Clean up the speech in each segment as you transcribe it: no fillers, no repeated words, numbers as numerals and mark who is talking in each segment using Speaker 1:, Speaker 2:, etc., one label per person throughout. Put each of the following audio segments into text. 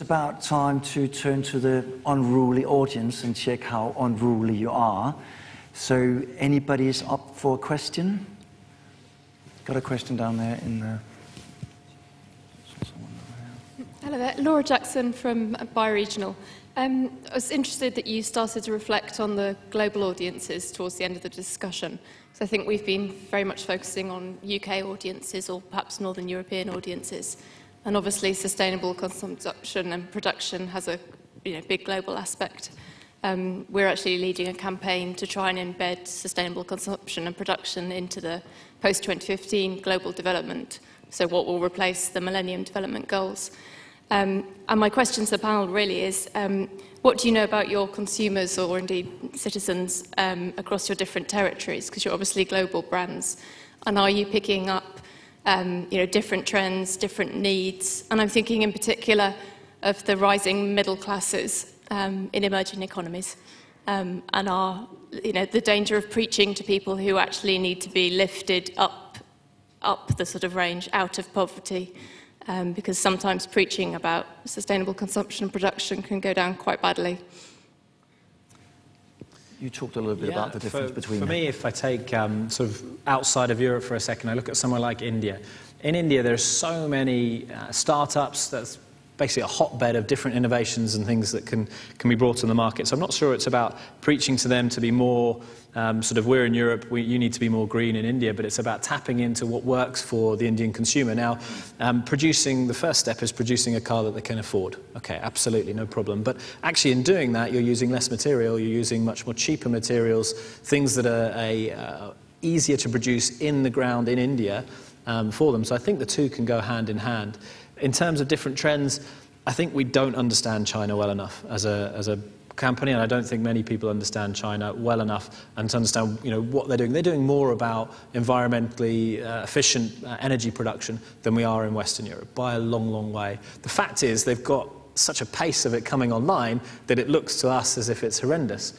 Speaker 1: about time to turn to the unruly audience and check how unruly you are. So anybody is up for a question? Got a question down there in the...
Speaker 2: Hello there, Laura Jackson from Bioregional. I was interested that you started to reflect on the global audiences towards the end of the discussion. So I think we've been very much focusing on UK audiences or perhaps Northern European audiences. And obviously sustainable consumption and production has a big global aspect. We're actually leading a campaign to try and embed sustainable consumption and production into the post-2015 global development, so what will replace the Millennium Development Goals. And my question to the panel really is, what do you know about your consumers or indeed citizens across your different territories? Because you're obviously global brands. And are you picking up different trends, different needs? And I'm thinking in particular of the rising middle classes in emerging economies and the danger of preaching to people who actually need to be lifted up the sort of range out of poverty. Because sometimes preaching about sustainable consumption and production can go down quite badly.
Speaker 1: You talked a little bit about the difference between...
Speaker 3: For me, if I take sort of outside of Europe for a second, I look at somewhere like India. In India, there are so many startups that's basically a hotbed of different innovations and things that can be brought on the market. So I'm not sure it's about preaching to them to be more sort of, we're in Europe, you need to be more green in India, but it's about tapping into what works for the Indian consumer. Now, the first step is producing a car that they can afford. Okay, absolutely, no problem. But actually in doing that, you're using less material, you're using much more cheaper materials, things that are easier to produce in the ground in India for them. So I think the two can go hand in hand. In terms of different trends, I think we don't understand China well enough as a company, and I don't think many people understand China well enough and to understand what they're doing. They're doing more about environmentally efficient energy production than we are in Western Europe by a long, long way. The fact is they've got such a pace of it coming online that it looks to us as if it's horrendous.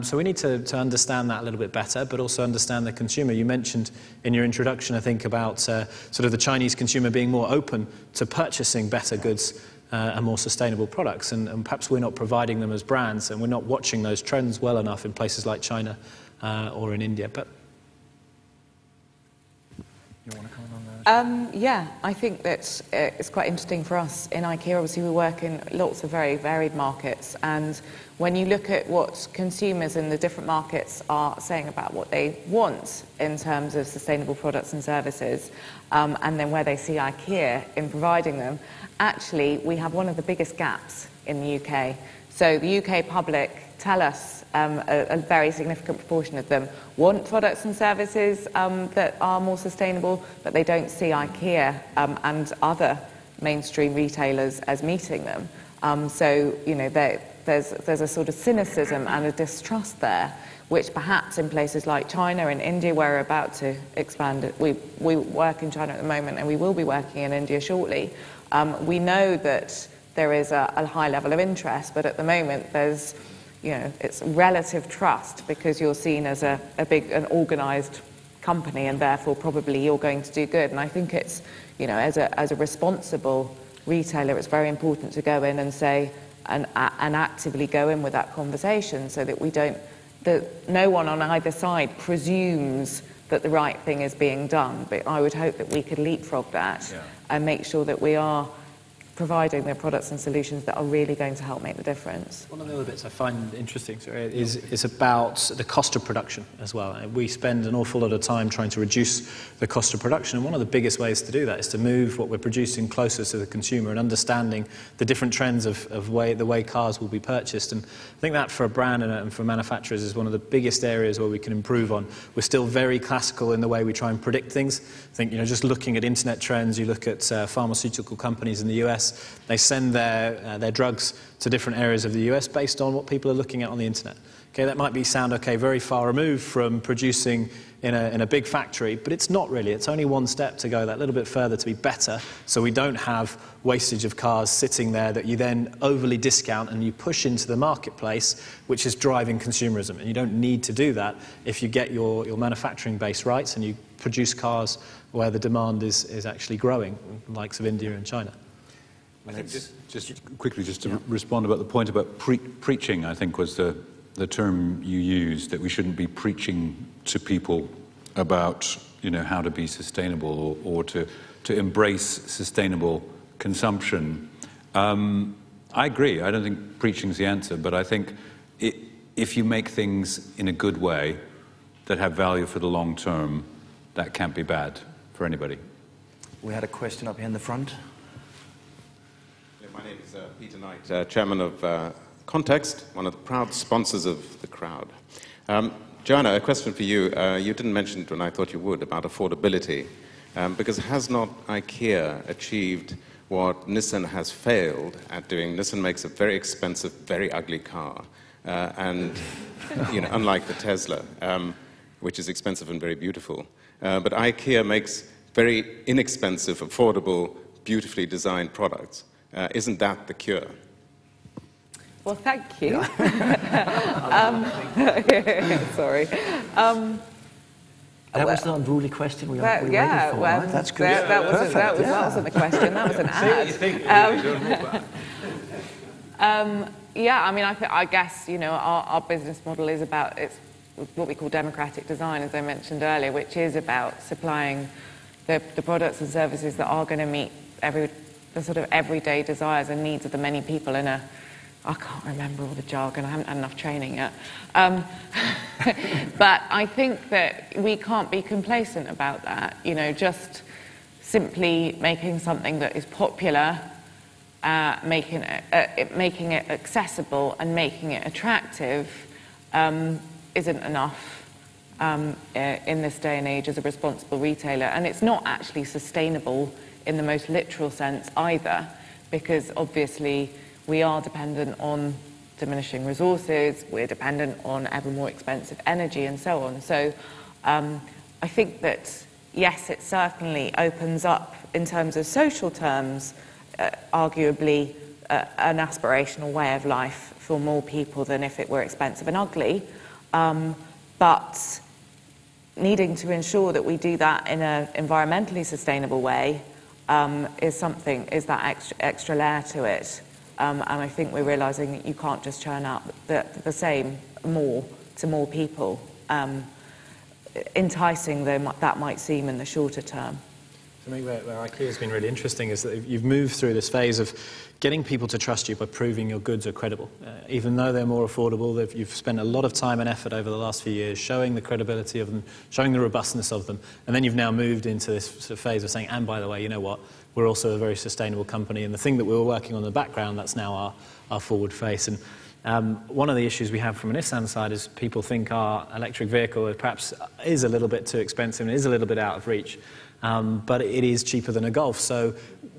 Speaker 3: So we need to understand that a little bit better, but also understand the consumer. You mentioned in your introduction, I think, about sort of the Chinese consumer being more open to purchasing better goods and more sustainable products, and perhaps we're not providing them as brands, and we're not watching those trends well enough in places like China or in India. But you want to comment on that?
Speaker 4: Yeah, I think that it's quite interesting for us in IKEA. Obviously, we work in lots of very varied markets, and when you look at what consumers in the different markets are saying about what they want in terms of sustainable products and services, and then where they see IKEA in providing them, actually we have one of the biggest gaps in the UK. So the UK public tell us a very significant proportion of them want products and services that are more sustainable, but they don't see IKEA and other mainstream retailers as meeting them. So, there's a sort of cynicism and a distrust there, which perhaps in places like China and India, where we're about to expand it, we work in China at the moment and we will be working in India shortly. We know that there is a high level of interest, but at the moment there's, it's relative trust because you're seen as an organised company and therefore probably you're going to do good. And I think it's, as a responsible retailer, it's very important to go in and say, and actively go in with that conversation so that no one on either side presumes that the right thing is being done. But I would hope that we could leapfrog that and make sure that we are providing the products and solutions that are really going to help make the difference.
Speaker 3: One of the other bits I find interesting is about the cost of production as well. We spend an awful lot of time trying to reduce the cost of production, and one of the biggest ways to do that is to move what we're producing closer to the consumer and understanding the different trends of the way cars will be purchased. And I think that for a brand and for manufacturers is one of the biggest areas where we can improve on. We're still very classical in the way we try and predict things. I think, just looking at internet trends, you look at pharmaceutical companies in the US, they send their drugs to different areas of the US based on what people are looking at on the internet. Okay, that might sound very far removed from producing in a big factory, but it's not really. It's only one step to go that little bit further to be better, so we don't have wastage of cars sitting there that you then overly discount and you push into the marketplace, which is driving consumerism. And you don't need to do that if you get your manufacturing base right and you produce cars where the demand is actually growing, the likes of India and China.
Speaker 1: mean,
Speaker 5: I think just quickly, just to respond about the point about preaching, I think was the term you used, that we shouldn't be preaching to people about, you know, how to be sustainable or to embrace sustainable consumption. I agree. I don't think preaching's the answer, but I think if you make things in a good way that have value for the long term, that can't be bad for anybody.
Speaker 1: We had a question up here in the front.
Speaker 6: Yeah, my name is Peter Knight, chairman of Context, one of the proud sponsors of the crowd. Joanna, a question for you. You didn't mention it, and I thought you would, about affordability, because has not IKEA achieved what Nissan has failed at doing? Nissan makes a very expensive, very ugly car, and you know, unlike the Tesla, which is expensive and very beautiful. But IKEA makes very inexpensive, affordable, beautifully designed products. Isn't that the cure?
Speaker 4: Well, thank you. Sorry.
Speaker 1: That was the unruly question we were
Speaker 4: That,
Speaker 1: ready
Speaker 4: yeah,
Speaker 1: for.
Speaker 4: well,
Speaker 1: Right? That's good.
Speaker 4: That
Speaker 1: Perfect,
Speaker 4: wasn't the question. That was an ad. Yeah, I mean, I guess, you know, our business model is about, it's what we call democratic design, as I mentioned earlier, which is about supplying the products and services that are going to meet the sort of everyday desires and needs of the many people in a, I can't remember all the jargon, I haven't had enough training yet. But I think that we can't be complacent about that, you know, just simply making something that is popular, making it accessible and making it attractive isn't enough in this day and age as a responsible retailer. And it's not actually sustainable in the most literal sense either, because obviously we are dependent on diminishing resources, we're dependent on ever more expensive energy and so on. So I think that, yes, it certainly opens up, in terms of social terms, arguably an aspirational way of life for more people than if it were expensive and ugly. But needing to ensure that we do that in an environmentally sustainable way is that extra layer to it. And I think we're realising that you can't just churn out the same more to more people, enticing though that might seem in the shorter term.
Speaker 3: For me, where IKEA has been really interesting is that you've moved through this phase of getting people to trust you by proving your goods are credible. Even though they're more affordable, you've spent a lot of time and effort over the last few years showing the credibility of them, showing the robustness of them, and then you've now moved into this sort of phase of saying, and by the way, you know what, we're also a very sustainable company, and the thing that we were working on in the background, that's now our forward face. And one of the issues we have from a Nissan side is people think our electric vehicle perhaps is a little bit too expensive and is a little bit out of reach. But it is cheaper than a Golf. So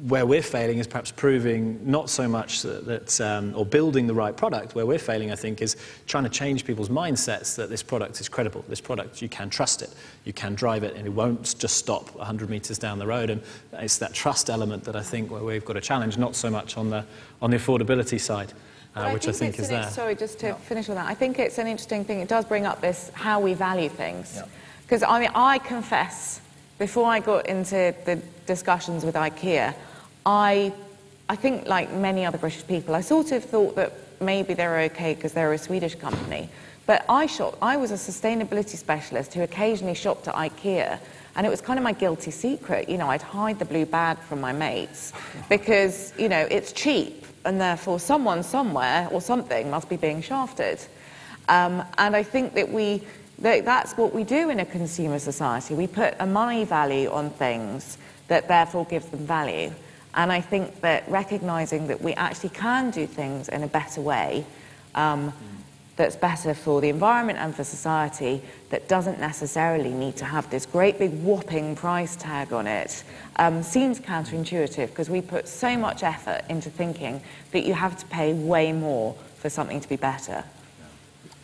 Speaker 3: where we're failing is perhaps proving not so much that or building the right product. Where we're failing, I think, is trying to change people's mindsets that this product is credible. This product, you can trust it, you can drive it, and it won't just stop 100 meters down the road. And it's that trust element that I think where we've got a challenge, not so much on the affordability side. Which I think is there.
Speaker 4: Sorry, just to finish on that. I think it's an interesting thing. It does bring up this how we value things. Because I mean, I confess, before I got into the discussions with IKEA, I think like many other British people, I sort of thought that maybe they were okay because they're a Swedish company. But I was a sustainability specialist who occasionally shopped at IKEA, and it was kind of my guilty secret. You know, I'd hide the blue bag from my mates because, you know, it's cheap, and therefore someone somewhere or something must be being shafted. And I think that that's what we do in a consumer society. We put a money value on things that therefore gives them value. And I think that recognising that we actually can do things in a better way, that's better for the environment and for society, that doesn't necessarily need to have this great big whopping price tag on it, seems counterintuitive, because we put so much effort into thinking that you have to pay way more for something to be better.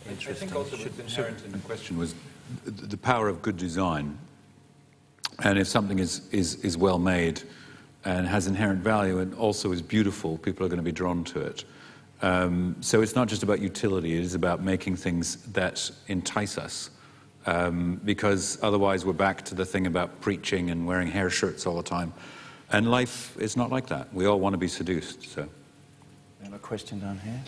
Speaker 5: I think also what's inherent in the question was the power of good design. And if something is well made and has inherent value and also is beautiful, people are going to be drawn to it. So it's not just about utility, it is about making things that entice us. Because otherwise we're back to the thing about preaching and wearing hair shirts all the time. And life is not like that. We all want to be seduced, so.
Speaker 1: We have a question down here.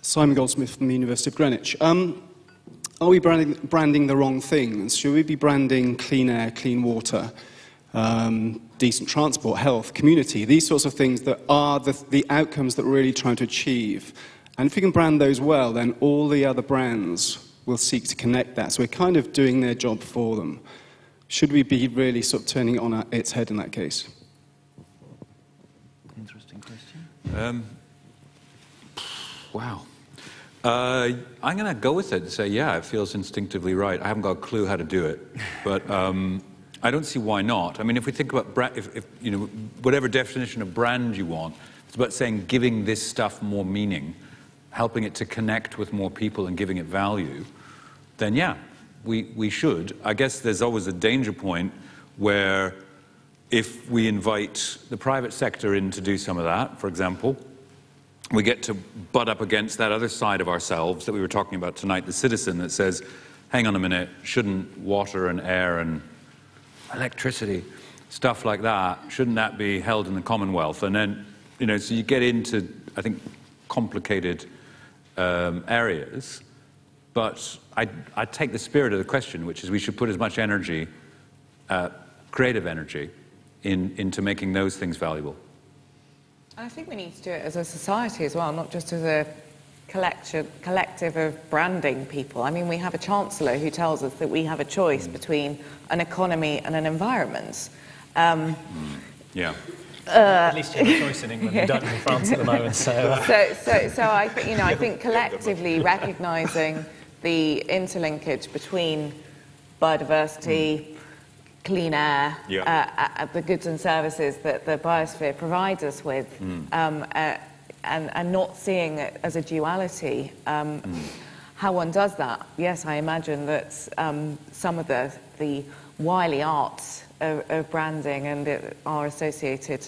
Speaker 7: Simon Goldsmith from the University of Greenwich. Are we branding the wrong things? Should we be branding clean air, clean water, decent transport, health, community, these sorts of things that are the outcomes that we're really trying to achieve? And if we can brand those well, then all the other brands will seek to connect that. So we're kind of doing their job for them. Should we be really sort of turning it on its head in that case?
Speaker 1: Interesting question.
Speaker 5: Wow. I'm going to go with it and say, yeah, it feels instinctively right. I haven't got a clue how to do it, but I don't see why not. I mean, if we think about if you know, whatever definition of brand you want, it's about saying giving this stuff more meaning, helping it to connect with more people and giving it value, then yeah, we should. I guess there's always a danger point where if we invite the private sector in to do some of that, for example, we get to butt up against that other side of ourselves that we were talking about tonight, the citizen that says, hang on a minute, shouldn't water and air and electricity, stuff like that, shouldn't that be held in the Commonwealth? And then, you know, so you get into, I think, complicated areas. But I take the spirit of the question, which is we should put as much energy, creative energy, into making those things valuable.
Speaker 4: I think we need to do it as a society as well, not just as a collective of branding people. I mean, we have a chancellor who tells us that we have a choice between an economy and an environment.
Speaker 5: Yeah.
Speaker 3: At least you have a choice in England. You don't in France at the moment. So
Speaker 4: I think, you know, I think collectively recognising the interlinkage between biodiversity, clean air, the goods and services that the biosphere provides us with, and not seeing it as a duality. How one does that? Yes, I imagine that some of the wily arts of branding and our associated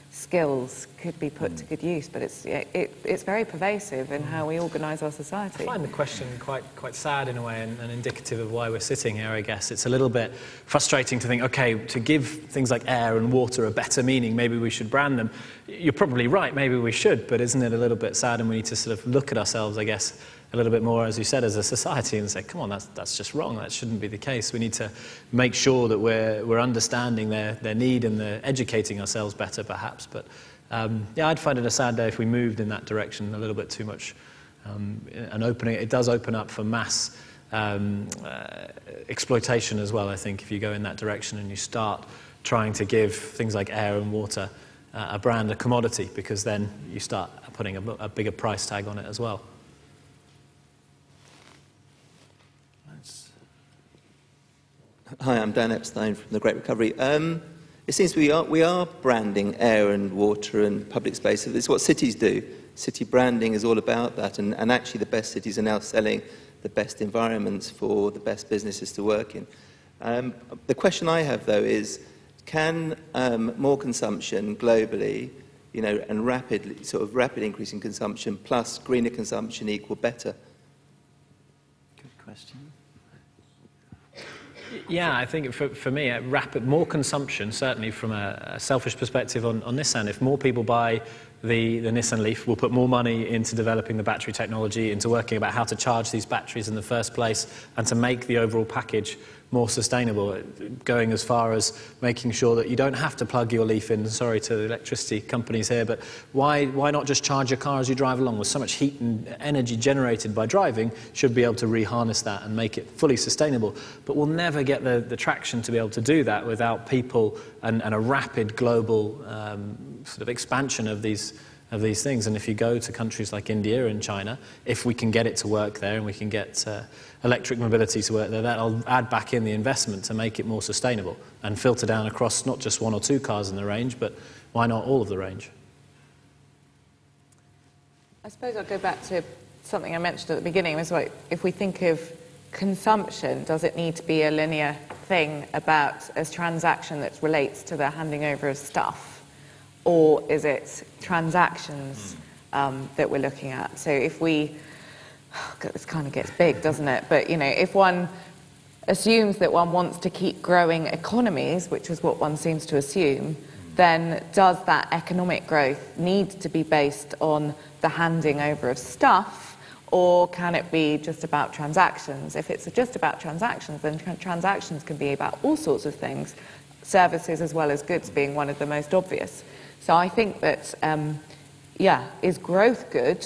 Speaker 4: skills could be put to good use, but it's very pervasive in how we organise our society.
Speaker 3: I find the question quite sad in a way and indicative of why we're sitting here, I guess. It's a little bit frustrating to think, okay, to give things like air and water a better meaning, maybe we should brand them. You're probably right, maybe we should, but isn't it a little bit sad, and we need to sort of look at ourselves, I guess, a little bit more, as you said, as a society and say, come on, that's just wrong, that shouldn't be the case. We need to make sure that we're understanding their need and educating ourselves better, perhaps. But yeah, I'd find it a sad day if we moved in that direction a little bit too much. And it does open up for mass exploitation as well, I think, if you go in that direction and you start trying to give things like air and water a brand, a commodity, because then you start putting a bigger price tag on it as well.
Speaker 8: Hi, I'm Dan Epstein from The Great Recovery. It seems we are branding air and water and public space. It's what cities do. City branding is all about that, and actually the best cities are now selling the best environments for the best businesses to work in. The question I have, though, is can more consumption globally, you know, and rapid increase in consumption plus greener consumption equal better?
Speaker 1: Good question.
Speaker 3: Yeah, I think for me, more consumption, certainly from a selfish perspective on Nissan. If more people buy the Nissan Leaf, we'll put more money into developing the battery technology, into working about how to charge these batteries in the first place, and to make the overall package more sustainable, going as far as making sure that you don't have to plug your Leaf in. Sorry to the electricity companies here, but why not just charge your car as you drive along? With so much heat and energy generated by driving, should be able to reharness that and make it fully sustainable. But we'll never get the traction to be able to do that without people and a rapid global sort of expansion of these things. And if you go to countries like India and China, if we can get it to work there and we can get electric mobility to work there, that'll add back in the investment to make it more sustainable and filter down across not just one or two cars in the range, but why not all of the range?
Speaker 4: I suppose I'll go back to something I mentioned at the beginning. It was like, if we think of consumption, does it need to be a linear thing about a transaction that relates to the handing over of stuff? Or is it transactions that we're looking at? So if we this kind of gets big, doesn't it? But, you know, if one assumes that one wants to keep growing economies, which is what one seems to assume, then does that economic growth need to be based on the handing over of stuff, or can it be just about transactions? If it's just about transactions, then transactions can be about all sorts of things, services as well as goods being one of the most obvious. So I think that, is growth good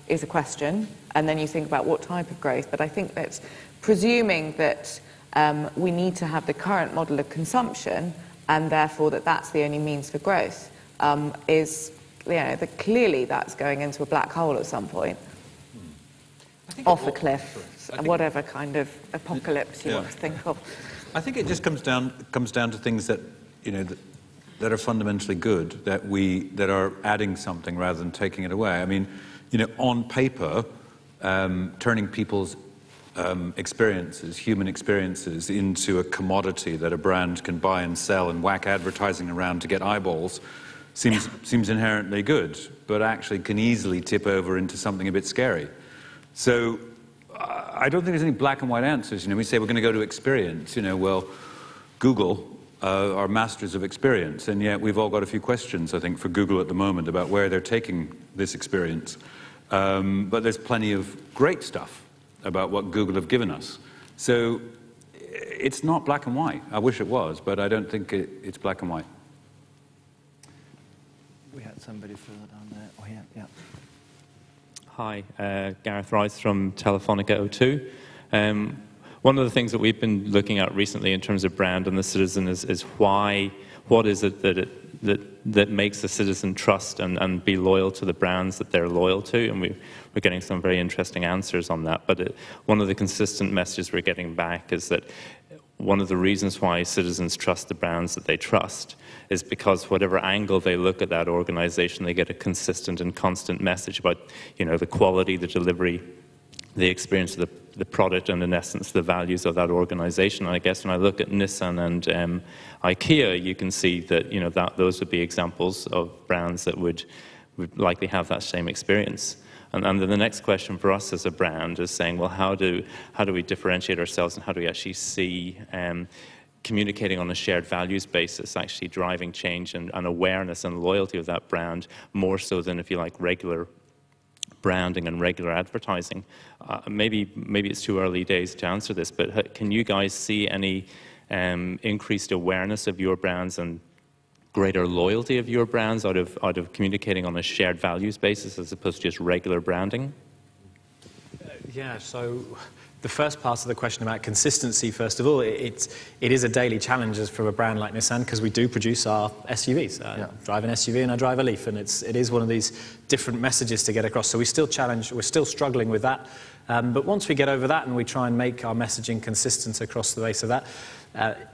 Speaker 4: is a question, and then you think about what type of growth. But I think that presuming that we need to have the current model of consumption, and therefore that's the only means for growth, is, you know, clearly that's going into a black hole at some point, off a cliff, whatever kind of apocalypse you want to think of.
Speaker 5: I think it just comes down to things that, you know, that are fundamentally good, that are adding something rather than taking it away. I mean, you know, on paper, turning people's experiences, human experiences, into a commodity that a brand can buy and sell and whack advertising around to get eyeballs seems inherently good, but actually can easily tip over into something a bit scary. So I don't think there's any black and white answers. You know, we say we're going to go to experience. You know, well, Google are masters of experience, and yet we've all got a few questions, I think, for Google at the moment about where they're taking this experience. But there's plenty of great stuff about what Google have given us. So it's not black and white. I wish it was, but I don't think it's black and white.
Speaker 1: We had somebody further down there. Oh, yeah.
Speaker 9: Hi, Gareth Rice from Telefonica O2. One of the things that we've been looking at recently in terms of brand and the citizen is what is it that makes the citizen trust and be loyal to the brands that they're loyal to, and we're getting some very interesting answers on that. But one of the consistent messages we're getting back is that one of the reasons why citizens trust the brands that they trust is because whatever angle they look at that organization, they get a consistent and constant message about, you know, the quality, the delivery, the experience of the product, and in essence the values of that organization. And I guess when I look at Nissan and IKEA, you can see that, you know, that those would be examples of brands that would likely have that same experience. And then the next question for us as a brand is saying, well, how do we differentiate ourselves, and how do we actually see communicating on a shared values basis actually driving change and awareness and loyalty of that brand more so than, if you like, regular branding and regular advertising? Maybe it's too early days to answer this, but can you guys see any increased awareness of your brands and greater loyalty of your brands out of communicating on a shared values basis as opposed to just regular branding?
Speaker 3: Yeah, so the first part of the question about consistency, first of all, it is a daily challenge for a brand like Nissan, because we do produce our SUVs. I drive an SUV and I drive a Leaf, and it is one of these different messages to get across. So we're still struggling with that. But once we get over that and we try and make our messaging consistent across the base of that,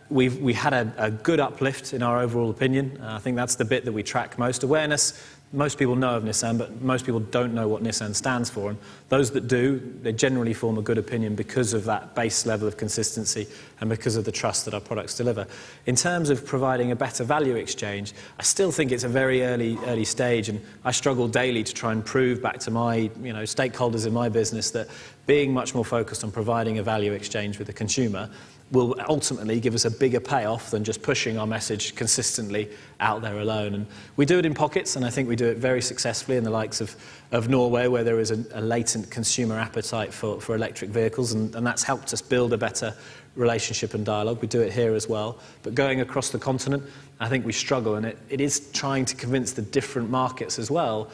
Speaker 3: we had a good uplift in our overall opinion. I think that's the bit that we track most. Awareness, most people know of Nissan, but most people don't know what Nissan stands for. And those that do, they generally form a good opinion because of that base level of consistency and because of the trust that our products deliver. In terms of providing a better value exchange, I still think it's a very early stage, and I struggle daily to try and prove back to my stakeholders in my business that being much more focused on providing a value exchange with the consumer will ultimately give us a bigger payoff than just pushing our message consistently out there alone. And we do it in pockets, and I think we do it very successfully in the likes of Norway, where there is a latent consumer appetite for electric vehicles, and that's helped us build a better relationship and dialogue. We do it here as well. But going across the continent, I think we struggle, and it is trying to convince the different markets as well,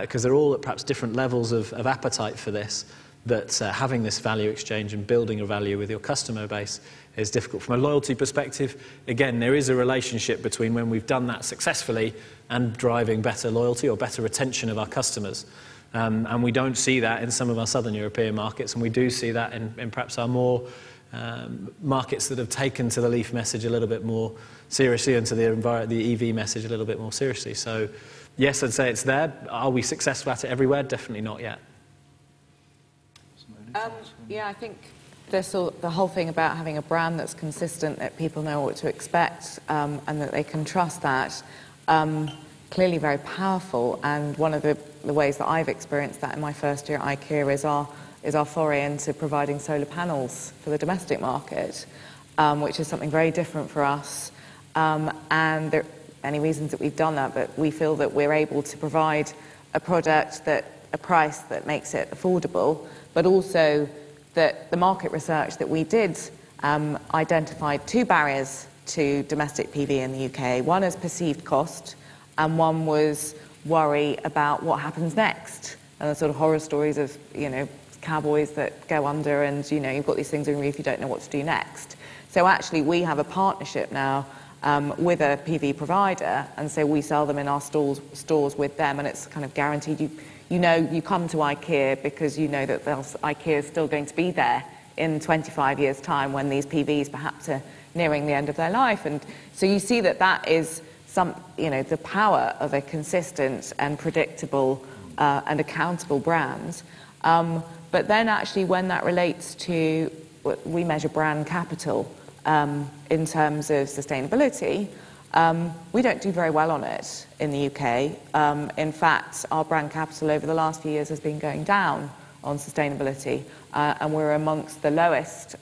Speaker 3: because they're all at perhaps different levels of appetite for this, that having this value exchange and building a value with your customer base is difficult. From a loyalty perspective, again, there is a relationship between when we've done that successfully and driving better loyalty or better retention of our customers. And we don't see that in some of our southern European markets, and we do see that in perhaps our more markets that have taken to the Leaf message a little bit more seriously and to the EV message a little bit more seriously. So yes, I'd say it's there. Are we successful at it everywhere? Definitely not yet.
Speaker 4: I think the whole thing about having a brand that's consistent, that people know what to expect, and that they can trust that, clearly very powerful. And one of the the ways that I've experienced that in my first year at IKEA is our foray into providing solar panels for the domestic market, which is something very different for us. And there are many reasons that we've done that, but we feel that we're able to provide a product at a price that makes it affordable, but also that the market research that we did identified 2 barriers to domestic PV in the UK. One is perceived cost, and one was worry about what happens next, and the sort of horror stories of, you know, cowboys that go under, and, you know, you've got these things on your roof, you don't know what to do next. So actually we have a partnership now with a PV provider, and so we sell them in our stores with them, and it's kind of guaranteed. You know, you come to IKEA because you know that IKEA is still going to be there in 25 years' time when these PVs perhaps are nearing the end of their life. And so you see that that is the power of a consistent and predictable and accountable brand. But then actually when that relates to, we measure brand capital in terms of sustainability, we don't do very well on it in the UK. In fact, our brand capital over the last few years has been going down on sustainability, and we're amongst the lowest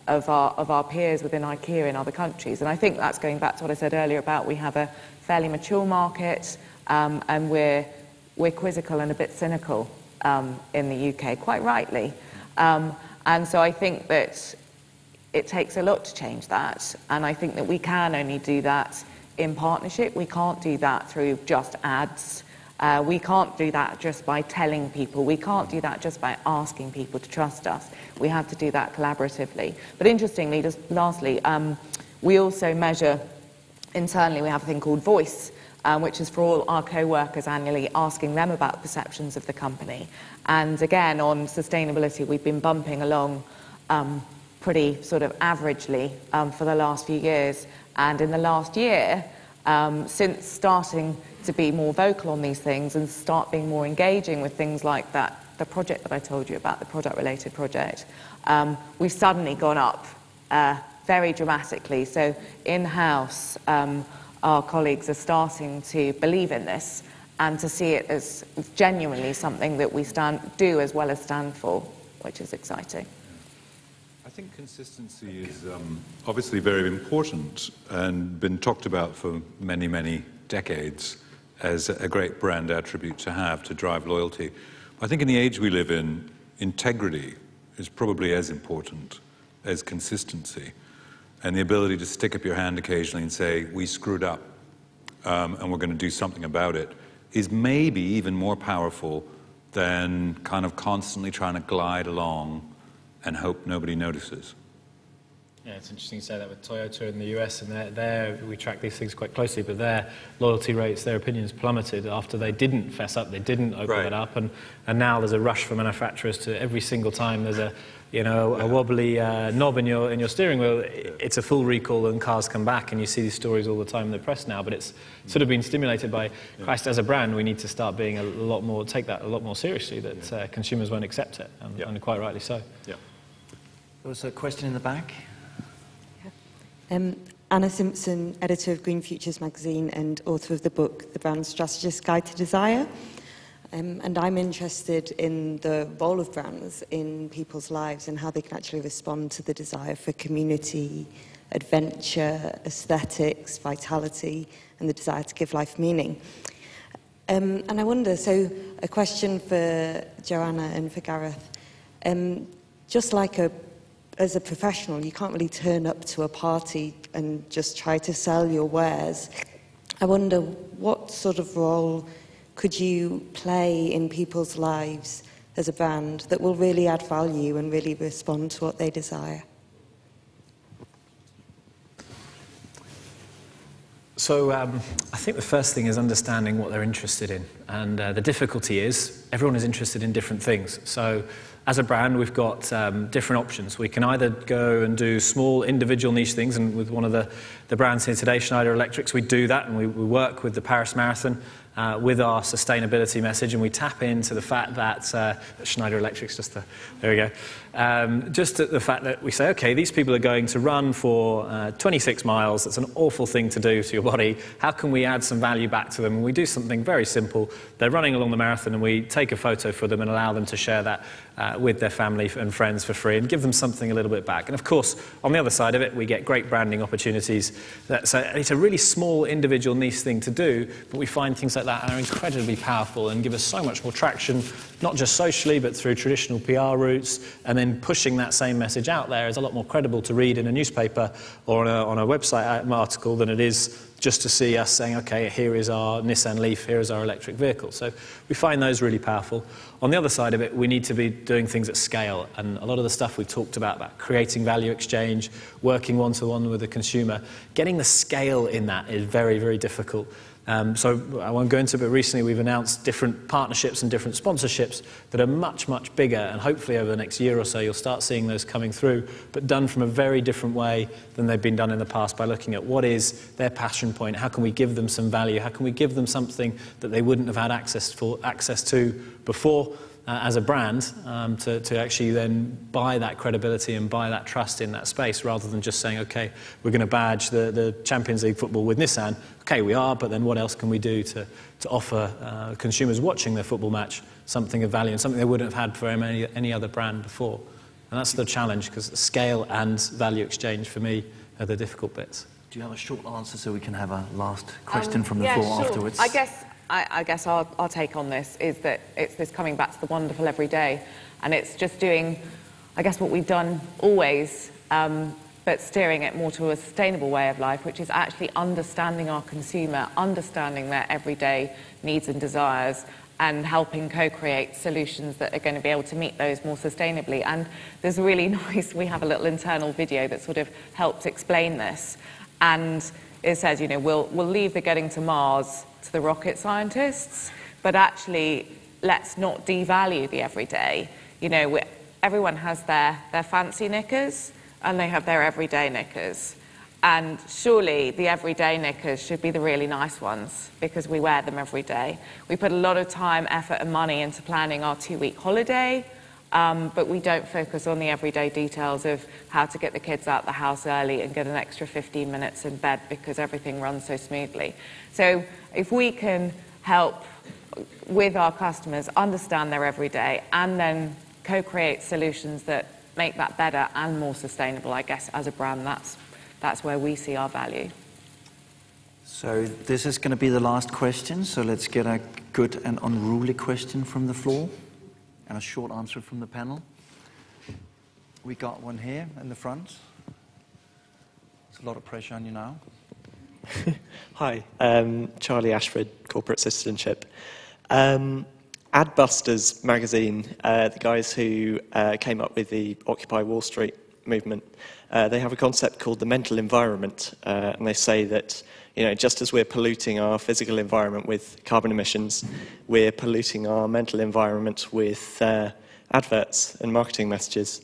Speaker 4: of our peers within IKEA in other countries. And I think that's going back to what I said earlier about we have a fairly mature market, and we're quizzical and a bit cynical in the UK, quite rightly. And so I think that it takes a lot to change that, and I think that we can only do that in partnership. We can't do that through just ads. We can't do that just by telling people. We can't do that just by asking people to trust us. We have to do that collaboratively. But interestingly, just lastly, we also measure internally, we have a thing called Voice, which is for all our co-workers annually, asking them about perceptions of the company. And again, on sustainability, we've been bumping along pretty sort of averagely for the last few years. And in the last year, since starting to be more vocal on these things and start being more engaging with things like that, the project that I told you about, the product-related project, we've suddenly gone up very dramatically. So in-house, our colleagues are starting to believe in this and to see it as genuinely something that we do as well as stand for, which is exciting.
Speaker 5: I think consistency is obviously very important and been talked about for many, many decades as a great brand attribute to have to drive loyalty. I think in the age we live in, integrity is probably as important as consistency, and the ability to stick up your hand occasionally and say, we screwed up and we're going to do something about it, is maybe even more powerful than kind of constantly trying to glide along and hope nobody notices.
Speaker 3: Yeah, it's interesting to say that with Toyota in the US, and we track these things quite closely, but their loyalty rates, their opinions plummeted after they didn't fess up, they didn't open it up, and now there's a rush for manufacturers to every single time there's a wobbly knob in your steering wheel, it's a full recall and cars come back, and you see these stories all the time in the press now, but it's sort of been stimulated by Christ. As a brand, we need to start being take that a lot more seriously, that consumers won't accept it, and quite rightly so.
Speaker 1: Yeah. There was a question in the back.
Speaker 10: Anna Simpson, editor of Green Futures magazine and author of the book The Brand Strategist's Guide to Desire. And I'm interested in the role of brands in people's lives and how they can actually respond to the desire for community, adventure, aesthetics, vitality, and the desire to give life meaning. And I wonder, so a question for Joanna and for Gareth. Just like as a professional, you can't really turn up to a party and just try to sell your wares. I wonder, what sort of role could you play in people's lives as a brand that will really add value and really respond to what they desire?
Speaker 3: So I think the first thing is understanding what they're interested in. And the difficulty is everyone is interested in different things. So as a brand, we've got different options. We can either go and do small individual niche things, and with one of the brands here today, Schneider Electrics, we do that, and we work with the Paris Marathon with our sustainability message, and we tap into the fact that Schneider Electric's just there we go. Just the fact that we say, okay, these people are going to run for 26 miles. That's an awful thing to do to your body. How can we add some value back to them? And we do something very simple. They're running along the marathon, and we take a photo for them and allow them to share that with their family and friends for free and give them something a little bit back. And of course, on the other side of it, we get great branding opportunities. It's a really small, individual, niche thing to do, but we find things like that are incredibly powerful and give us so much more traction, not just socially, but through traditional PR routes. And then pushing that same message out there is a lot more credible to read in a newspaper or on a website article than it is just to see us saying, okay, here is our Nissan Leaf, here is our electric vehicle. So we find those really powerful. On the other side of it, we need to be doing things at scale. And a lot of the stuff we talked about creating value exchange, working one-to-one with the consumer, getting the scale in that is very, very difficult. So I won't go into it, but recently we've announced different partnerships and different sponsorships that are much, much bigger, and hopefully over the next year or so you'll start seeing those coming through, but done from a very different way than they've been done in the past, by looking at what is their passion point, how can we give them some value, how can we give them something that they wouldn't have had access to before, as a brand, to actually then buy that credibility and buy that trust in that space, rather than just saying, okay, we're going to badge the Champions League football with Nissan. Okay, we are, but then what else can we do to offer consumers watching their football match something of value and something they wouldn't have had for any other brand before? And that's the challenge, because scale and value exchange for me are the difficult bits.
Speaker 1: Do you have a short answer so we can have a last question from the floor afterwards?
Speaker 4: I guess our take on this is that it's this coming back to the wonderful every day, and it's just doing, I guess, what we've done always, but steering it more to a sustainable way of life, which is actually understanding our consumer, understanding their everyday needs and desires, and helping co-create solutions that are going to be able to meet those more sustainably. And there's a really nice, we have a little internal video that sort of helps explain this. And it says, you know, we'll leave the getting to Mars to the rocket scientists, but actually let's not devalue the everyday. You know, everyone has their fancy knickers and they have their everyday knickers. And surely the everyday knickers should be the really nice ones, because we wear them every day. We put a lot of time, effort and money into planning our 2-week holiday, but we don't focus on the everyday details of how to get the kids out the house early and get an extra 15 minutes in bed because everything runs so smoothly. So if we can help with our customers understand their everyday and then co-create solutions that make that better and more sustainable, I guess as a brand, that's where we see our value.
Speaker 1: So this is going to be the last question, so let's get a good and unruly question from the floor and a short answer from the panel. We got one here in the front. There's a lot of pressure on you now.
Speaker 11: Hi, Charlie Ashford, Corporate Citizenship. Adbusters magazine, the guys who came up with the Occupy Wall Street movement, they have a concept called the mental environment, and they say that, you know, just as we're polluting our physical environment with carbon emissions, we're polluting our mental environment with adverts and marketing messages.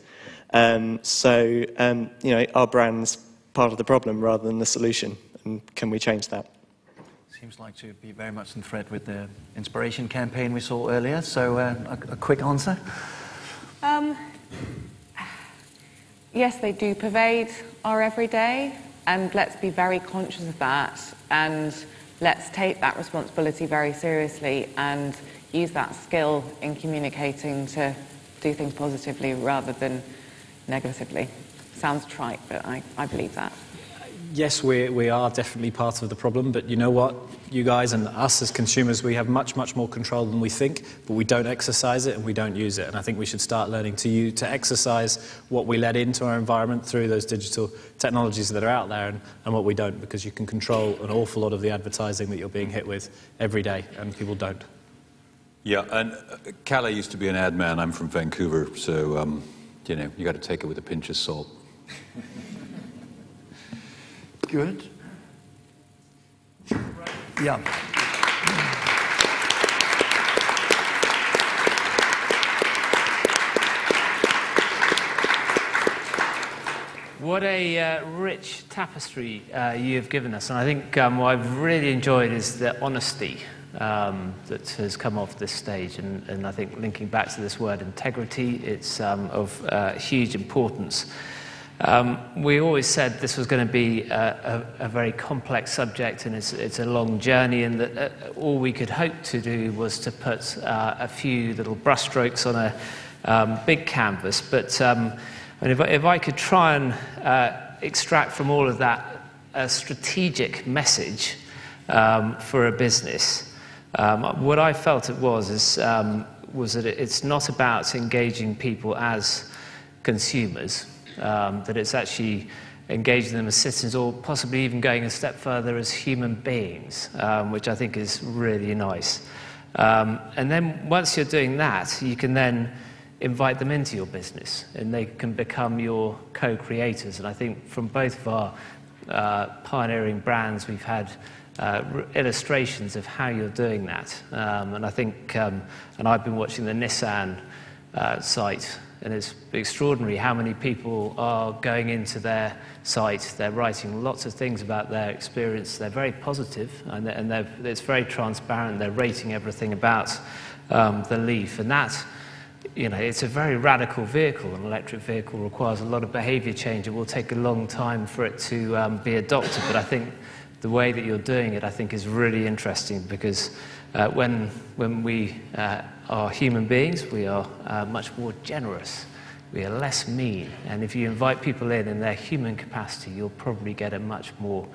Speaker 11: You know, our brand's part of the problem rather than the solution, and can we change that?
Speaker 1: Seems like to be very much in thread with the inspiration campaign we saw earlier, so a quick answer?
Speaker 4: Yes, they do pervade our everyday, and let's be very conscious of that, and let's take that responsibility very seriously and use that skill in communicating to do things positively rather than negatively. Sounds trite, but I believe that.
Speaker 3: Yes, we are definitely part of the problem, but you know what? You guys and us as consumers, we have much, much more control than we think, but we don't exercise it and we don't use it. And I think we should start learning to exercise what we let into our environment through those digital technologies that are out there and what we don't, because you can control an awful lot of the advertising that you're being hit with every day, and people don't.
Speaker 5: Yeah, and Calais used to be an ad man. I'm from Vancouver, so, you know, you got to take it with a pinch of salt.
Speaker 1: Good. Yeah.
Speaker 12: What a rich tapestry you've given us. And I think what I've really enjoyed is the honesty
Speaker 13: that has come off this stage, and I think linking back to this word integrity, it's of huge importance. We always said this was going to be a very complex subject, and it's a long journey, and that all we could hope to do was to put a few little brushstrokes on a big canvas. But if I could try and extract from all of that a strategic message for a business, what I felt it was that it's not about engaging people as consumers, that it's actually engaging them as citizens, or possibly even going a step further as human beings, which I think is really nice. And then once you're doing that, you can then invite them into your business, and they can become your co-creators. And I think from both of our pioneering brands, we've had illustrations of how you're doing that. And I think, and I've been watching the Nissan site, and it's extraordinary how many people are going into their site. They're writing lots of things about their experience. They're very positive, and it's very transparent. They're rating everything about the Leaf. And that, you know, it's a very radical vehicle. An electric vehicle requires a lot of behavior change. It will take a long time for it to be adopted. But I think the way that you're doing it, I think, is really interesting, because when we are human beings, we are much more generous. We are less mean. And if you invite people in their human capacity, you'll probably get a much more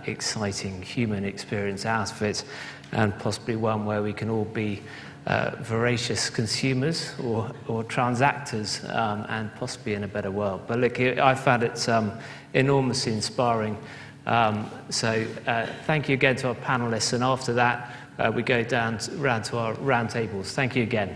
Speaker 13: exciting human experience out of it, and possibly one where we can all be voracious consumers or transactors, and possibly in a better world. But look, I found it enormously inspiring. So thank you again to our panelists, and after that we go round to our round tables. Thank you again.